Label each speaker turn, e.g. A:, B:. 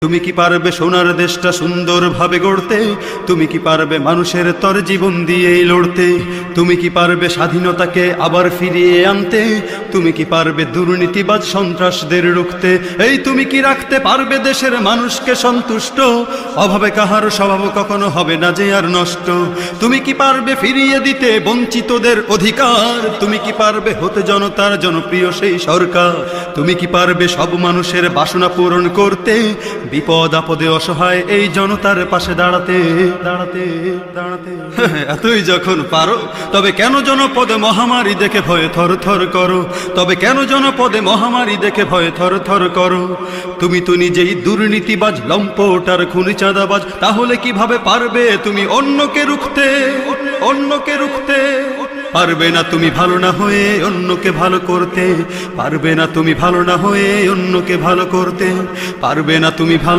A: তুমি কি পারবে সোনার দেশটা সুন্দরভাবে গড়তে? তুমি কি পারবে মানুষের তর জীবন দিয়েই লড়তে? তুমি কি পারবে স্বাধীনতাকে আবার ফিরিয়ে আনতে? তুমি কি পারবে দুর্নীতিবাজ সন্ত্রাসদের রুখতে? এই তুমি কি রাখতে পারবে দেশের মানুষকে সন্তুষ্ট? অভাবে কাহার স্বভাব কখনো হবে না যে আর নষ্ট। তুমি কি পারবে ফিরিয়ে দিতে বঞ্চিতদের অধিকার? তুমি কি পারবে হতে জনতার জনপ্রিয় সেই সরকার? তুমি কি পারবে সব মানুষের বাসনা পূরণ করতে? বিপদ আপদে অসহায় এই জনতার পাশে দাঁড়াতে দাঁড়াতে দাঁড়াতে এতই যখন পারো, তবে কেন জনপদে মহামারী দেখে ভয়ে থর থর করো? তবে কেন জনপদে মহামারী দেখে ভয়ে থর থর করো? তুমি তো নিজেই দুর্নীতিবাজ, লম্পট আর খুনি চাঁদাবাজ, তাহলে কিভাবে পারবে তুমি অন্যকে রুখতে? অন্যকে রুখতে পারবে না তুমি ভালো না হয়ে অন্যকে ভালো করতে। পারবে না তুমি ভালো না হয়ে অন্যকে ভালো করতে। পারবে না তুমি ভালো